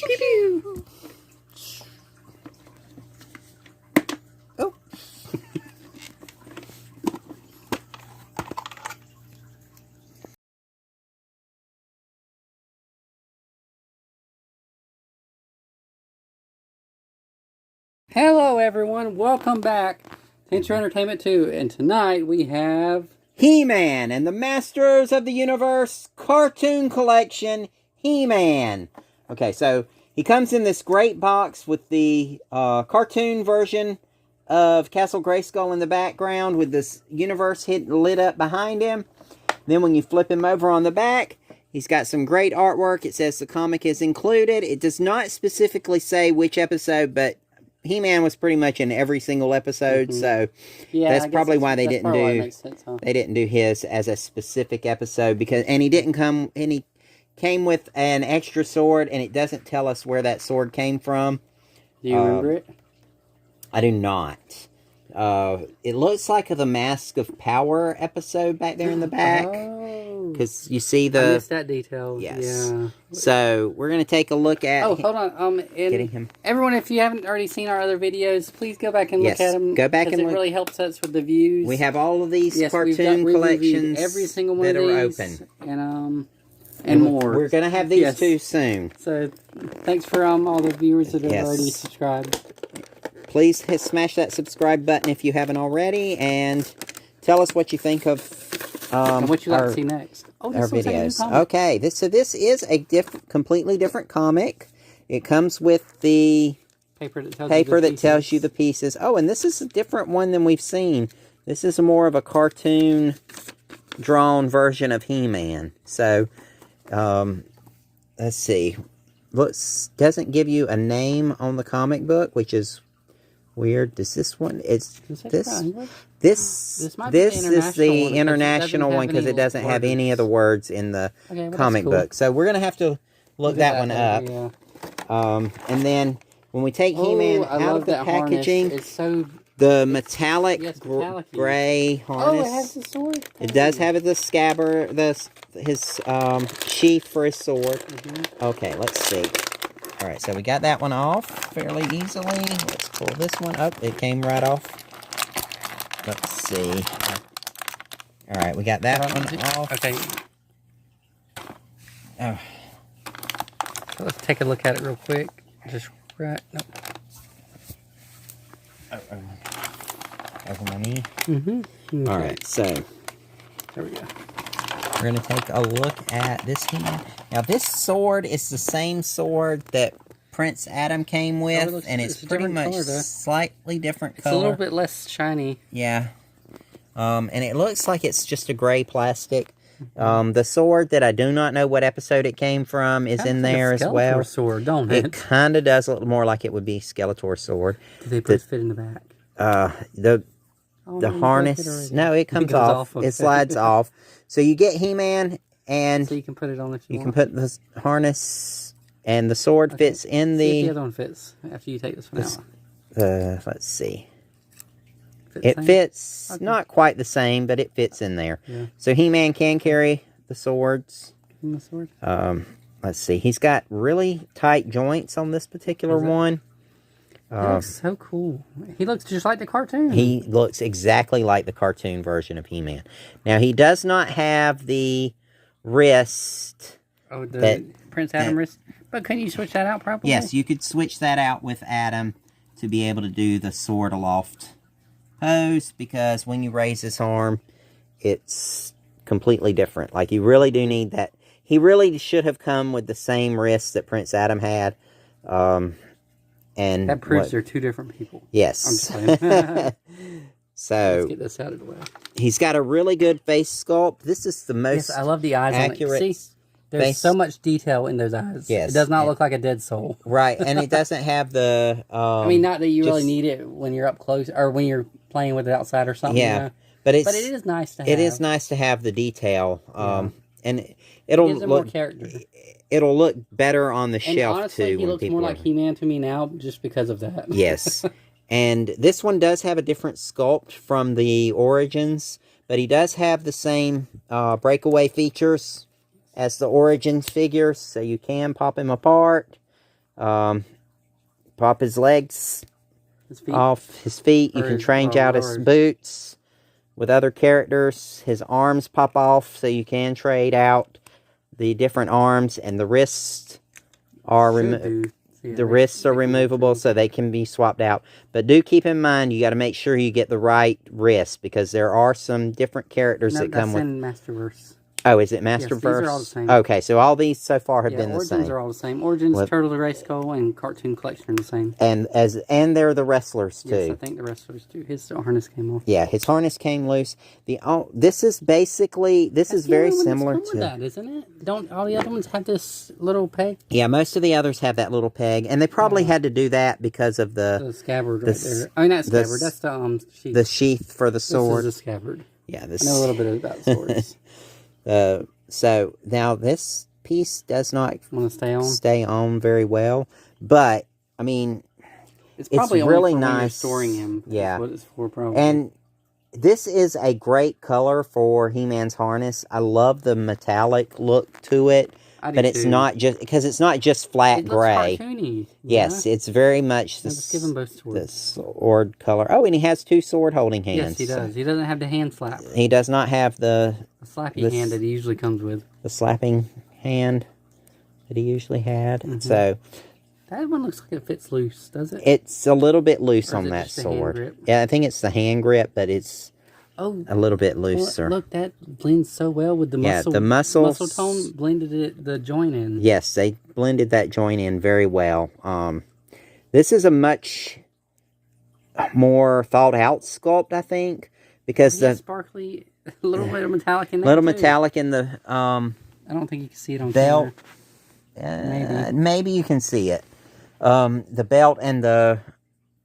Pew pew. Oh. Hello everyone, welcome back to Entro Entertainment 2, and tonight we have He-Man and the Masters of the Universe Cartoon Collection, He-Man. Okay, so he comes in this great box with the cartoon version of Castle Grayskull in the background with this universe lit up behind him. Then when you flip him over on the back, he's got some great artwork. It says the comic is included. It does not specifically say which episode, but He-Man was pretty much in every single episode, so yeah, that's probably why they didn't do his as a specific episode, because he came with an extra sword, and it doesn't tell us where that sword came from. Do you remember it? I do not. It looks like the Mask of Power episode back there in the back. Because you see the... I missed that detail. Yes. Yeah. So, we're going to take a look at... Oh, hold on. Getting him. Everyone, if you haven't already seen our other videos, please go back and look at them. Go back and look. It really helps us with the views. We have all of these cartoon collections every single one that of are these, open. And more. We're going to have these too soon. So, thanks for all the viewers that have already subscribed. Please smash that subscribe button if you haven't already, and tell us what you think of and what you like to see next. Oh, our videos. Okay, this is a completely different comic. It comes with the paper that tells you the pieces. Oh, and this is a different one than we've seen. This is more of a cartoon drawn version of He-Man. So, let's see. Doesn't give you a name on the comic book, which is weird. Does this one? This is the international one because it doesn't have any of the words in the comic book. So we're gonna have to look that one up. Yeah. And then when we take He-Man out of the packaging, it's the metallic gray harness. Oh, it has the sword. It does have the scabbard, his sheath for his sword. Okay, let's see. All right, so we got that one off fairly easily. Let's pull this one up. It came right off. Let's see. All right, we got that one off. Okay. Oh. So let's take a look at it real quick. Just right. Nope. Over my knee. Okay. All right, so there we go. We're going to take a look at this He-Man. Now, this sword is the same sword that Prince Adam came with, and it's pretty much slightly different color. It's a little bit less shiny. Yeah. And it looks like it's just a gray plastic. The sword that I do not know what episode it came from is in there as well. Skeletor sword, don't it? It kind of does look more like it would be Skeletor's sword. Did they put fit in the back? The harness, no, it comes off. Okay. It slides off. So you get He-Man, and so you can put it on if you want. You can put the harness, and the sword fits in the... See if the other one fits after you take this one out. Let's see. It fits not quite the same, but it fits in there. Yeah. So He-Man can carry the swords. Let's see. He's got really tight joints on this particular one. He looks so cool. He looks just like the cartoon. He looks exactly like the cartoon version of He-Man. Now, he does not have the wrist. Oh, the Prince Adam wrist? But couldn't you switch that out properly? Yes, you could switch that out with Adam to be able to do the sword aloft pose, because when you raise his arm, it's completely different. Like, you really do need that. He really should have come with the same wrist that Prince Adam had. And that proves they're two different people. Yes. I'm just saying. So let's get this out of the way. He's got a really good face sculpt. This is the most I love the eyes accurate. On it. See, there's so much detail in those eyes. Yes. It does not look like a dead soul. Right, and it doesn't have the... I mean, not that you really need it when you're up close, or when you're playing with it outside or something. Yeah, you know? but it is nice to have. It is nice to have the detail. And it'll look more character. It'll look better on the shelf, honestly, too. He looks more like He-Man to me now just because of that. Yes. And this one does have a different sculpt from the Origins, but he does have the same breakaway features as the Origins figures, so you can pop him apart. Pop his legs off his feet. You can change out his boots with other characters. His arms pop off, so you can trade out the different arms, and the wrists are removable, so they can be swapped out. But do keep in mind, you got to make sure you get the right wrist, because there are some different characters that come with. Masterverse. Oh, is it Masterverse? Yes, these are all the same. Okay, so all these so far have been the same. Origins are all the same. Origins, Turtle Race Skull, and Cartoon Collection are the same. And they're the wrestlers too. Yes, I think the wrestlers too. His harness came off. Yeah, his harness came loose. This is very similar to that, isn't it? Don't all the other ones have this little peg? Yeah, most of the others have that little peg, and they probably had to do that because of the scabbard right there. I mean, not scabbard. That's the sheath. The sheath for the sword. This is the scabbard. Yeah, I know a little bit about swords. So now this piece does not stay on very well, but I mean, it's probably really only for nice. When you're storing him. Yeah, that's what it's for, probably. And this is a great color for He-Man's harness. I love the metallic look to it, but it's not just flat gray. Cartoony, yes, it's very much the sword color. Oh, and he has two sword holding hands. Yes, he does. He doesn't have the hand slap. He does not have the slappy hand that he usually comes with. The slapping hand that he usually had. So that one looks like it fits loose, does it? It's a little bit loose on that sword. Yeah, I think it's the hand grip, but it's a little bit looser. Look, that blends so well with the muscle. Yeah, the muscle tone blended the joint in. Yes, they blended that joint in very well. This is a much more thought out sculpt, I think, because the sparkly, a little bit of metallic in there. Little metallic in the I don't think you can see it on belt. Camera. Maybe you can see it. The belt and the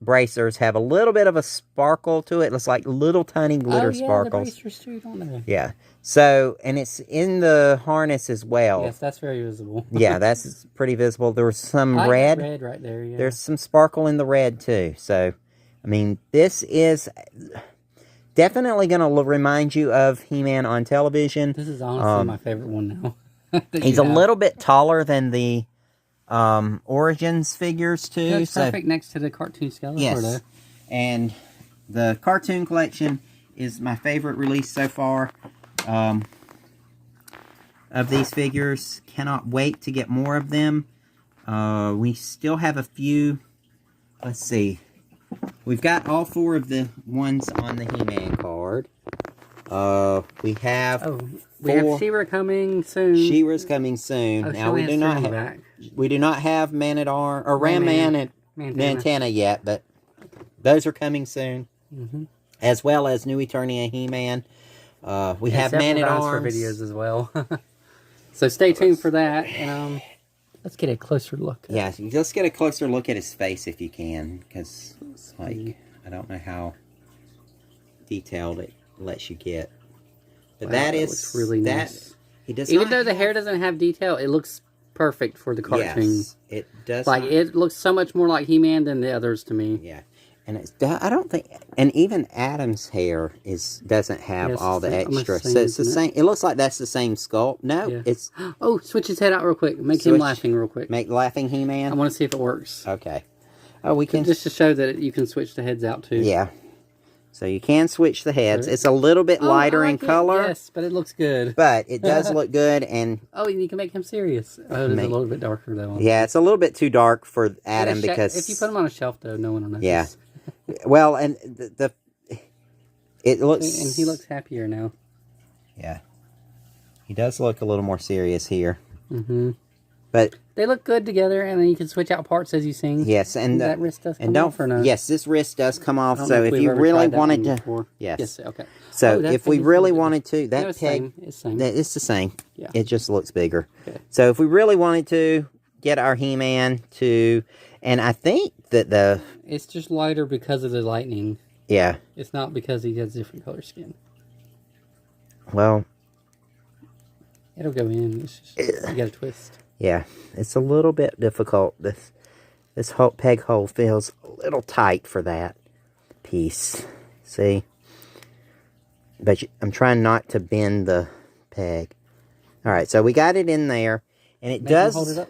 bracers have a little bit of a sparkle to it. It looks like little tiny glitter sparkles. The bracers too, don't they? Yeah. So, and it's in the harness as well. Yes, that's very visible. Yeah, that's pretty visible. There was some red. Red right there, yeah. There's some sparkle in the red too. So, I mean, this is definitely going to remind you of He-Man on television. This is honestly my favorite one now. He's a little bit taller than the Origins figures too. Yeah, it's perfect next to the cartoon skeleton. Yes, and the cartoon collection is my favorite release so far of these figures. Cannot wait to get more of them. We still have a few. Let's see. We've got all 4 of the ones on the He-Man card. We have we have She-Ra coming soon. She-Ra's coming soon. Now we do not have Man-at-Arm or Ram-Man and Mantana yet, but those are coming soon. As well as New Eternia He-Man. We have Man-at-Arms for videos as well. So stay tuned for that, and let's get a closer look. Yeah, let's get a closer look at his face if you can, because like I don't know how detailed it lets you get. But that is really nice. He does Even though the hair doesn't have detail, it looks perfect for the cartoon. Yes, it does. Like it looks so much more like He-Man than the others to me. Yeah, and it's I don't think, and even Adam's hair doesn't have all the extra. So it's the same. It looks like that's the same sculpt. No, it's. Oh, switch his head out real quick. Make him laughing real quick. Make laughing He-Man. I want to see if it works. Okay. Oh, we can just to show that you can switch the heads out too. Yeah. So you can switch the heads. It's a little bit lighter in color. Yes, but it looks good. But it does look good, and and you can make him serious. Oh, it's a little bit darker though. Yeah, it's a little bit too dark for Adam because if you put him on a shelf though, no one will notice. Yeah. Well, and it looks, and he looks happier now. Yeah. He does look a little more serious here. But they look good together, and then you can switch out parts as you sing. Yes, and that wrist does come off or no? Yes, this wrist does come off. So if you really wanted to, yes, okay. So if we really wanted to, that peg, it's the same. Yeah, it just looks bigger. Okay. So if we really wanted to get our He-Man to, and I think that it's just lighter because of the lightning. Yeah, it's not because he has different color skin. Well, it'll go in. It's just, you got to twist. Yeah, it's a little bit difficult. This whole peg hole feels a little tight for that piece. See? But I'm trying not to bend the peg. Alright, so we got it in there. And it does... Hold it up.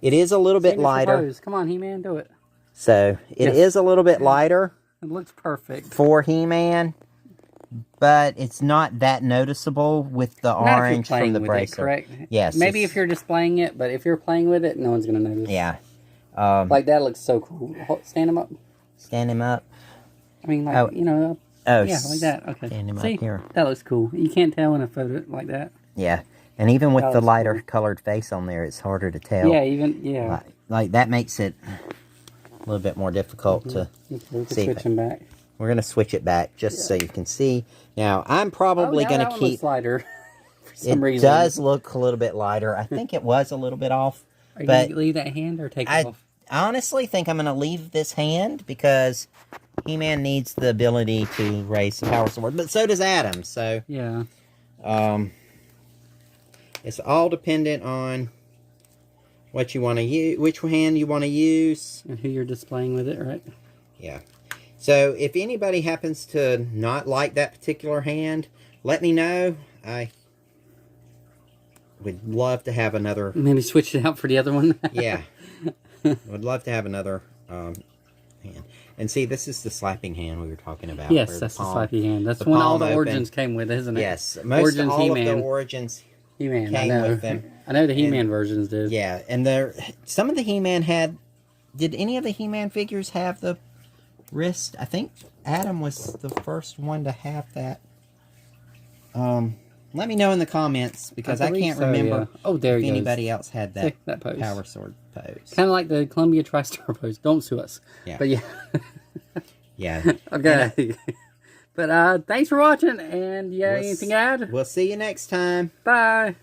It is a little bit lighter. Pose. Come on, He-Man, do it. So, it is a little bit lighter. It looks perfect. For He-Man. But it's not that noticeable with the orange from the bracelet. Correct? Yes. Maybe if you're displaying it, but if you're playing with it, no one's going to notice. Yeah. Like, that looks so cool. Stand him up. Stand him up. I mean, like, you know. Oh, yeah, like that. Okay. Stand him See? up here. That looks cool. You can't tell in a photo like that. Yeah. And even with the lighter colored face on there, it's harder to tell. Yeah, Like that makes it a little bit more difficult to see. Switch him back. We're going to switch it back just so you can see. Now, I'm probably going to keep... lighter for some reason. It does look a little bit lighter. I think it was a little bit off. Are you going to leave that hand or take it off? I honestly think I'm going to leave this hand because He-Man needs the ability to raise the power sword. But so does Adam. So, yeah. It's all dependent on what you want to use, which hand you want to use. And who you're displaying with it, right? Yeah. So, if anybody happens to not like that particular hand, let me know. I would love to have another... Maybe switch it out for the other one? Yeah. Would love to have another hand. And see, this is the slapping hand we were talking about. Yes, that's the slappy hand. That's the one all the Origins came with, isn't it? Yes. Most of all of the Origins He-Man, came with them. I know the He-Man versions did. Yeah, and some of the He-Man had... Did any of the He-Man figures have the wrist? I think Adam was the first one to have that. Let me know in the comments, because I can't remember if anybody else had that, pose. power sword pose. Kind of like the Columbia TriStar pose. Don't sue us. Yeah. But yeah. Yeah. Okay. But thanks for watching, and anything to add? We'll see you next time. Bye.